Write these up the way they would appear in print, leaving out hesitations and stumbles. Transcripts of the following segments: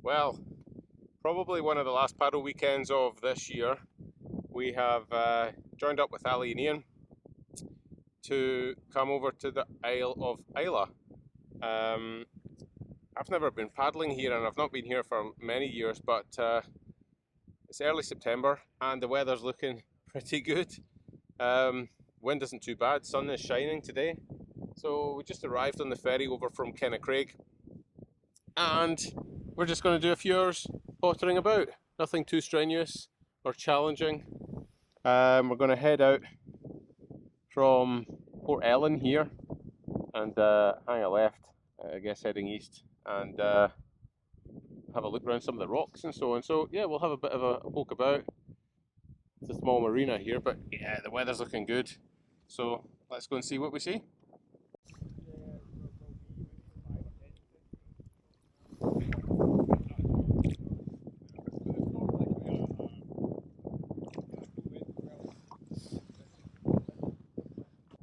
Well, probably one of the last paddle weekends of this year. We have joined up with Ali and Ian to come over to the Isle of Islay. I've never been paddling here and I've not been here for many years, but it's early September and the weather's looking pretty good. Wind isn't too bad, sun is shining today. So we just arrived on the ferry over from Craig, and we're just going to do a few hours pottering about. Nothing too strenuous or challenging. We're going to head out from Port Ellen here and hang a left, I guess heading east, and have a look around some of the rocks and so on. So yeah, we'll have a bit of a poke about. It's a small marina here, but yeah, the weather's looking good. So let's go and see what we see.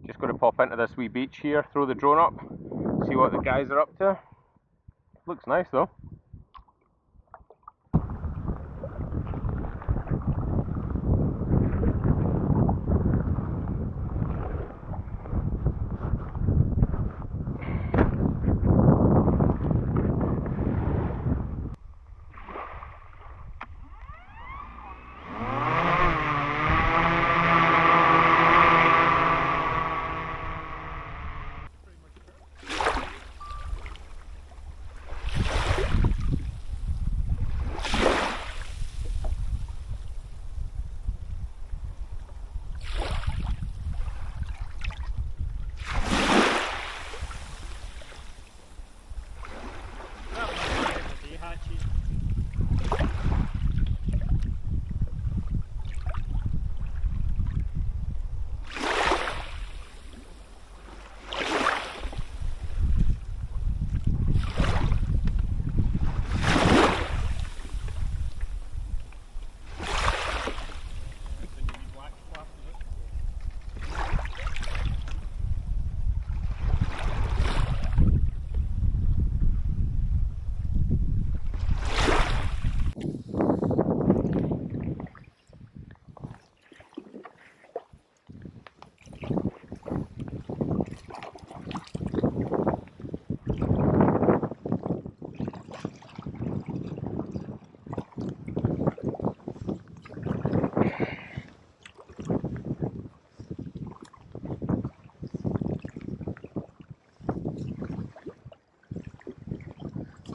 Just going to pop into this wee beach here, throw the drone up, see what the guys are up to. Looks nice though.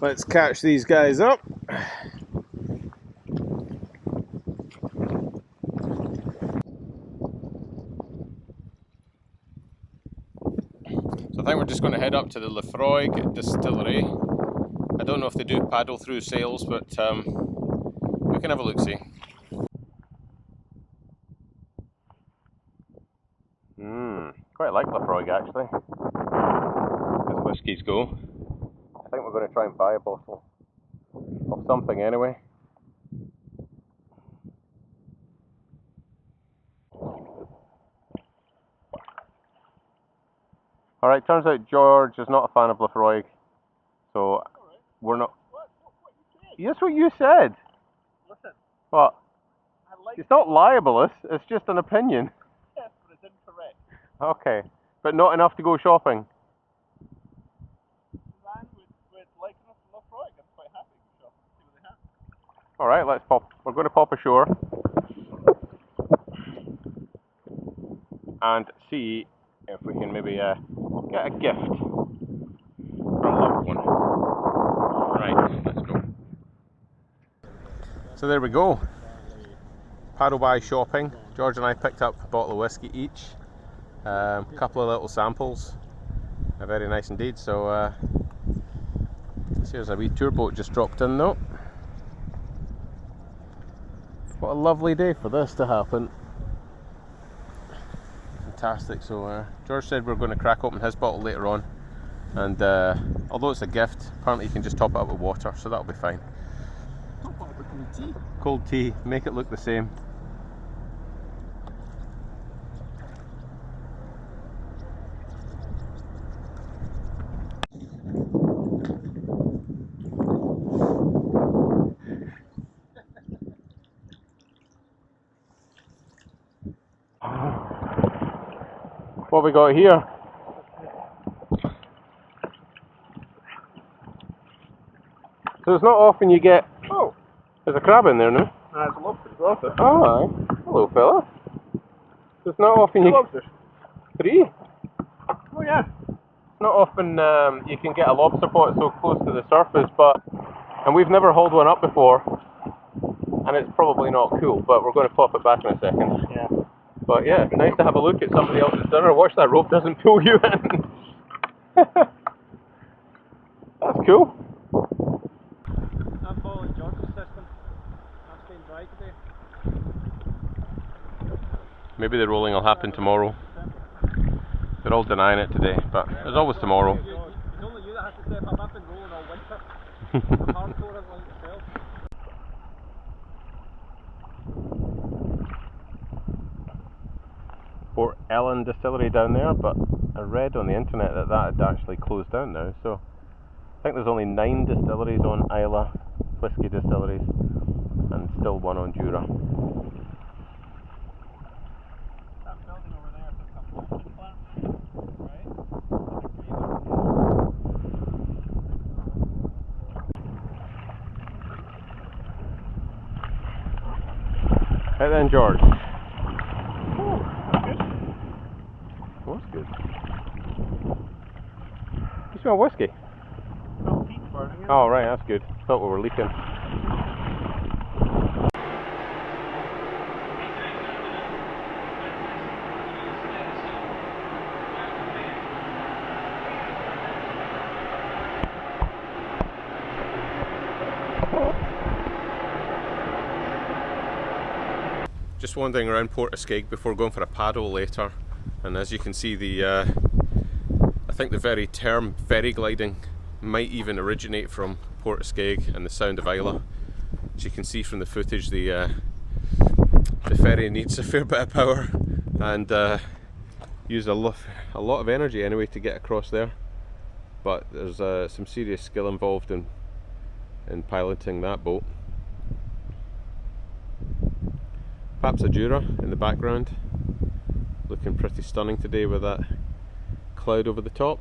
Let's catch these guys up. So I think we're just going to head up to the Lagavulin Distillery. I don't know if they do paddle through sails, but we can have a look-see. Quite like Lagavulin actually, as whiskies go. I think we're going to try and buy a bottle of something anyway. Alright, turns out George is not a fan of Lagavulin, so we're not... What you said? That's what you said! Listen. What? It's not libelous, it's just an opinion. Yes, but it's incorrect. Okay, but not enough to go shopping? Alright, let's pop. We're going to pop ashore and see if we can maybe get a gift for a loved one. Right, let's go. So there we go. Paddle by shopping. George and I picked up a bottle of whiskey each. A couple of little samples. Very nice indeed. So here's a wee tour boat just dropped in though. What a lovely day for this to happen. Fantastic. So George said we're going to crack open his bottle later on, and although it's a gift, apparently you can just top it up with water, so that'll be fine. Top it up with cold tea? Cold tea, make it look the same. What we got here? So it's not often you get... Oh, there's a crab in there now. There's a lobster as well, sir. Oh, aye. Hello, fella. So it's not often you... Lobsters. 3? Oh yeah. It's not often you can get a lobster pot so close to the surface, and we've never hauled one up before, and it's probably not cool, but we're going to pop it back in a second. Yeah. But yeah, nice to have a look at somebody else's dinner. Watch that rope doesn't pull you in. That's cool. I'm following George's system. I'm staying dry today. Maybe the rolling will happen tomorrow. They're all denying it today, but there's always tomorrow. It's only you that has to step up. I've been rolling all winter. Hardcore like yourself. Port Ellen Distillery down there, but I read on the internet that had actually closed down now, so I think there's only 9 distilleries on Islay, whisky distilleries, and still one on Jura. That building over there is a malting plant, right? Right then, George. Oh, that's good. Well, that's good. You smell whiskey? Well, peat's burning it. Oh, right, that's good. Thought we were leaking. Just wandering around Port of Skeg before going for a paddle later, and as you can see, I think the very term ferry gliding might even originate from Port of Skeg and the Sound of Islay. As you can see from the footage, the ferry needs a fair bit of power and use a lot of energy anyway to get across there. But there's some serious skill involved in piloting that boat. Perhaps a Jura in the background, looking pretty stunning today with that cloud over the top.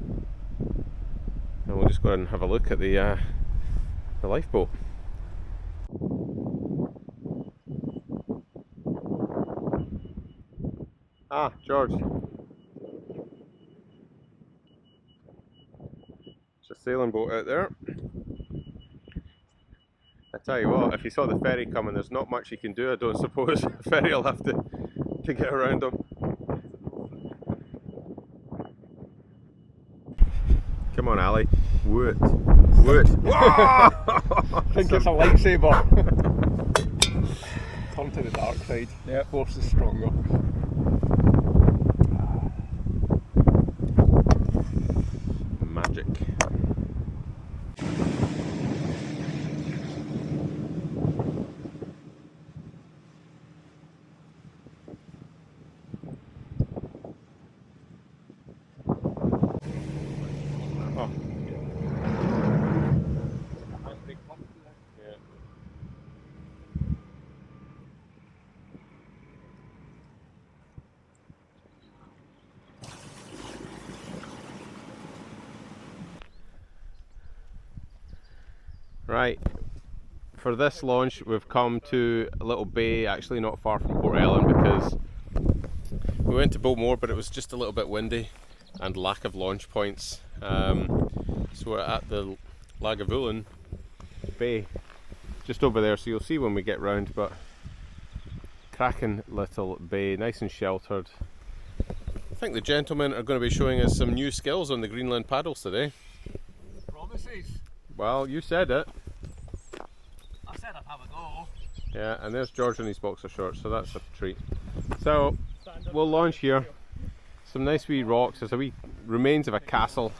And we'll just go ahead and have a look at the lifeboat. Ah, George. It's a sailing boat out there. I tell you what, if you saw the ferry coming, there's not much you can do, I don't suppose. The ferry will have to get around them. Come on, Ali. Woot. Woot. I think it's a lightsaber. Turn to the dark side. Yeah. Force is stronger. Magic. Right, for this launch we've come to a little bay, actually not far from Port Ellen, because we went to Bowmore but it was just a little bit windy and lack of launch points. So we're at the Lagavulin Bay, just over there, so you'll see when we get round, but cracking little bay, nice and sheltered. I think the gentlemen are going to be showing us some new skills on the Greenland paddles today. Promises. Well, you said it. I said I'd have a go. Yeah, and there's George in his boxer shorts, so that's a treat. So, we'll launch here. Some nice wee rocks. There's a wee remains of a castle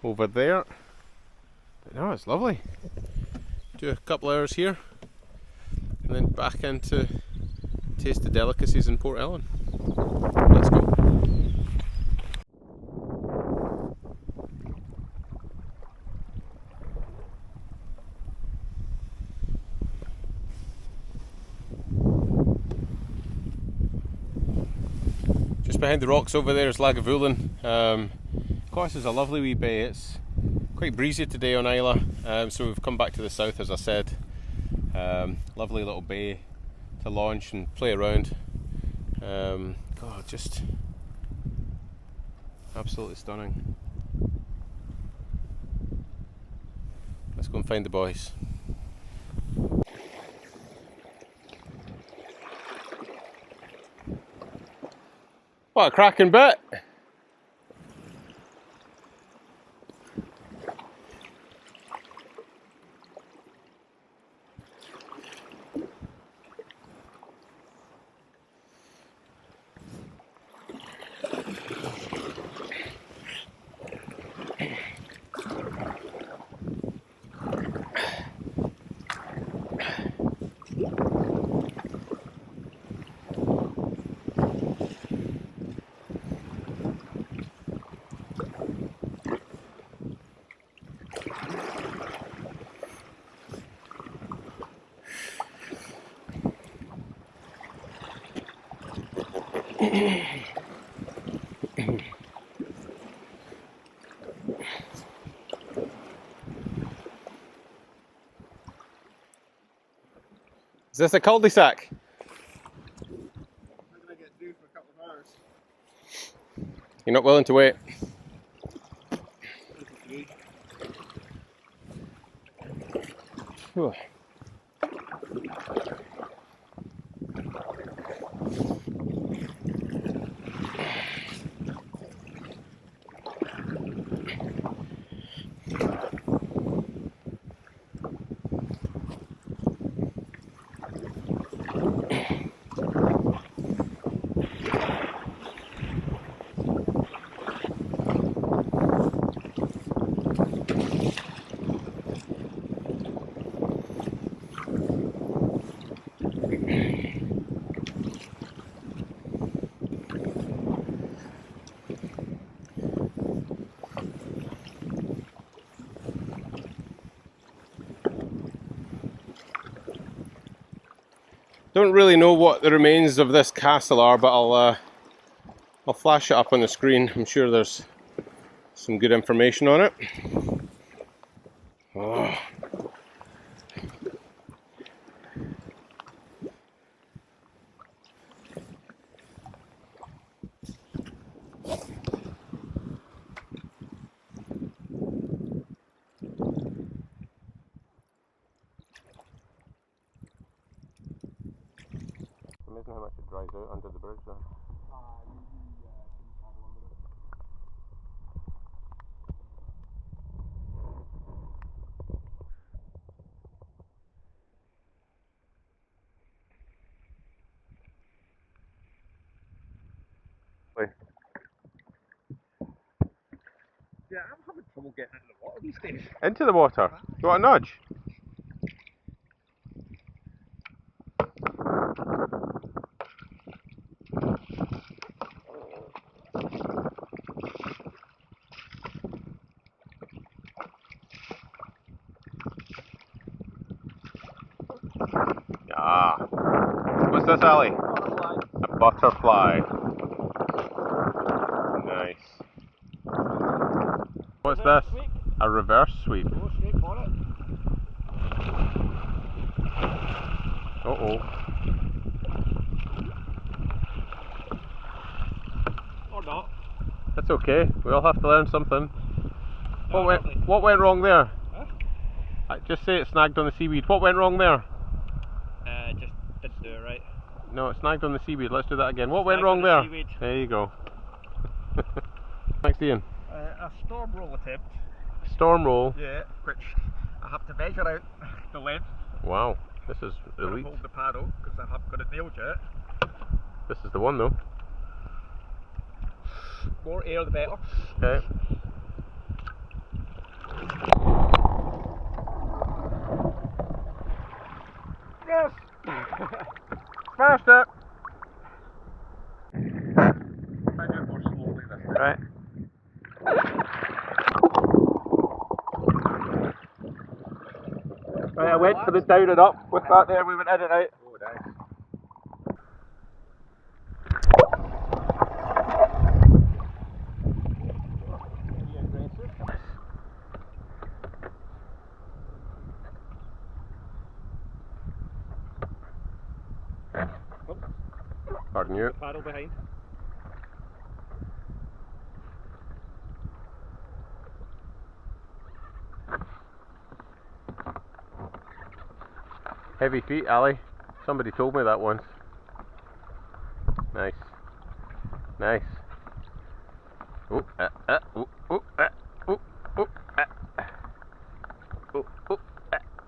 over there. But no, it's lovely. Do a couple hours here, and then back into taste the delicacies in Port Ellen. Let's go. Just behind the rocks over there is Lagavulin. Of course, it's a lovely wee bay. It's quite breezy today on Islay, so we've come back to the south, as I said. Lovely little bay to launch and play around. God, just absolutely stunning. Let's go and find the boys. What a cracking bit! Is this a cul-de-sac? I'm gonna get through for a couple of hours. You're not willing to wait? Whew. Don't really know what the remains of this castle are, but I'll flash it up on the screen. I'm sure there's some good information on it. Oh. Amazing how much it dries out under the bridge there. Yeah, I'm having trouble getting into the water these days. Into the water? You want a nudge? Ah. What's this, Ali? Butterfly. A butterfly. Nice. What's this? Sweep. A reverse sweep. Go straight for it. Uh-oh. Or not. That's okay. We all have to learn something. No, What went wrong there? Huh? Just say it snagged on the seaweed. What went wrong there? Just didn't do it right. No, it snagged on the seaweed. Let's do that again. What went Snagged wrong on the there? seaweed. There you go. Thanks, Ian. A storm roll attempt. Storm roll. Yeah, which I have to measure out the length. Wow, this is elite. Hold the paddle because I haven't got it nailed yet. This is the one though. More air the better. Okay. Yes! Smashed it! I do it more slowly this time. Right. Right, I went for the down and up with that there, we went in and out. Oh, nice. Pardon you. Paddle behind. Heavy feet, Ali. Somebody told me that once. Nice. Nice. Oh, oh, oh, oh, oh, oh, oh, oh, oh. Oh,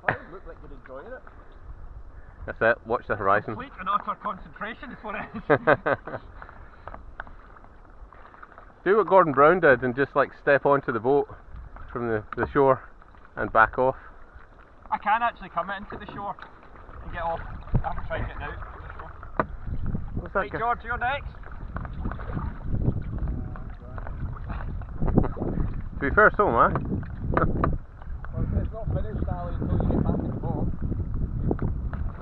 you look like you're enjoying it. That's it. Watch the horizon. Complete and utter concentration is what it is. Do what Gordon Brown did and just like step onto the boat from the shore and back off. I can actually come into the shore and get off. I haven't tried getting out from the shore. What's that Right, George, you're next. To be fair, so am I. Well, it's not finished, Ali, until you get back in the boat.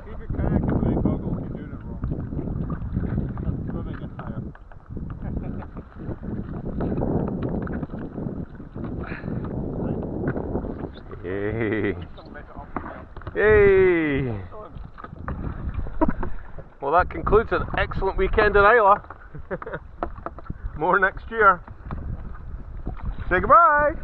Keep your kayaking with goggles, you're doing it wrong. That's swimming is higher. Yay! Yay! Well, that concludes an excellent weekend in Islay. More next year. Say goodbye!